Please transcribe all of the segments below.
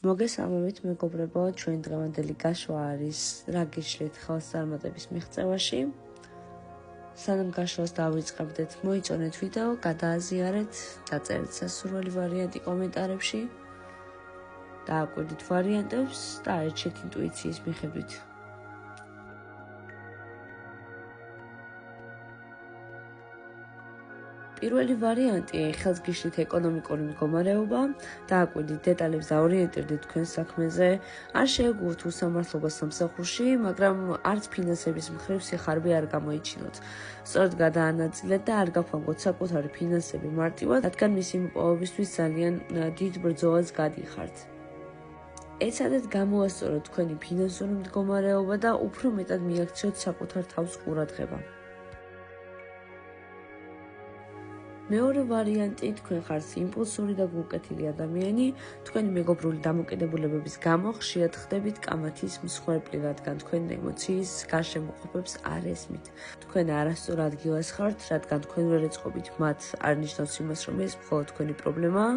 მოგესალმებით მეგობრებო, ჩვენი დღევანდელი გაშვა არის რა გიშლით ხალხს წარმატების მიღწევაში. სანამ გაშვას დავიწყებდეთ, მოიწონეთ ვიდეო, გადააზიარეთ, დაწერეთ სასურველი ვარიანტი კომენტარებში, დააკვირდით ვარიანტებს და არჩეთ ინტუიციის მიხედვით. პირველი ვარიანტი ხელს გიშლით ეკონომიკური მდგომარეობა, დააკვირდით დეტალებს და ორიენტირდით თქვენ საქმეზე, არ შეეგუოთ უსამართლობა სამსახურში, მაგრამ არც ფინანსების მხრივ სიხარბე არ გამოიჩინოთ. სწორედ გადაანაწილეთ და არ გაფანგოთ საკუთარი ფინანსები მარტივად, რადგან მისი მოპოვებისთვის ძალიან დიდ ბრძოლას გადიხართ. ეცადეთ გამოასწოროთ თქვენი ფინანსური მდგომარეობა და უფრო მეტად მიაქციოთ საკუთარ თავს ყურადღება. მეორე ვარიანტი, თქვენ ხართ იმპულსური და გულკეთილი ადამიანი, თქვენი მეგობრული დამოკიდებულებების გამო ხშირად ხდებით კამათის მსხვერპლი, რადგან თქვენ ემოციის გარშემოყოფებს არ ესმით. თქვენ არასწორ ადგილას ხართ, რადგან თქვენ ვერ ეწყობით მათ, არ ნიშნავს იმას, რომ ეს მხოლოდ თქვენი პრობლემაა.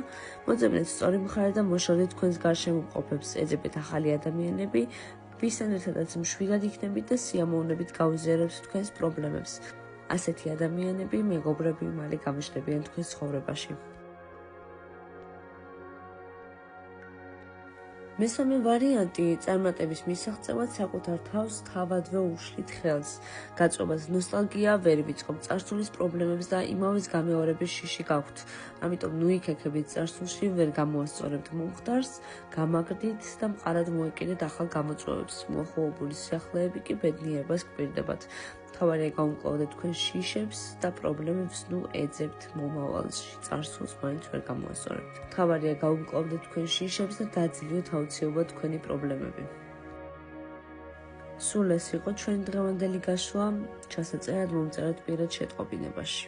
მოძებნეთ სწორი მხარე და მოშორდეთ თქვენს გარშემოყოფებს, ეძებეთ ახალი ადამიანები, ვისთან ერთადაც მშვიდად იქნებით და სიამოვნებით გავიზიარებთ თქვენს პრობლემებს. ასეთი ადამიანები, მეგობრები მალე გამიშლებიან თქვენს ცხოვრებაში. მესამე ვარიანტი, წარმატების მისაღწევად საკუთარ თავს თავადვე უშლით ხელს. გაწვებას ნოსტალგია, ვერ ვიწყობ წარსულის პრობლემებს და იმავეს გამეორების შიში გაქვთ. ამიტომ ნუ იქექებით წარსულში, ვერ გამოასწორებთ მომხდარს, გამაგრდით და მყარად მოეკიდეთ ახალ გამოწვევებს. მოახლოებული სიახლეები კი ბედნიერებას გპირდებათ. თავარია გაუმკლავდეთ თქვენ შიშებს და პრობლემებს ნუ ეძებთ მომავალში, წარსულს მაინც ვერ გამოასწორებთ. თავარია გაუმკლავდეთ თქვენ შიშებს და დაძლიოთ აუცილებლად თქვენი პრობლემები. სულ ეს იყო ჩვენი დღევანდელი გაშვა, ჩასაწერად მომწერეთ პირად შეტყობინებაში.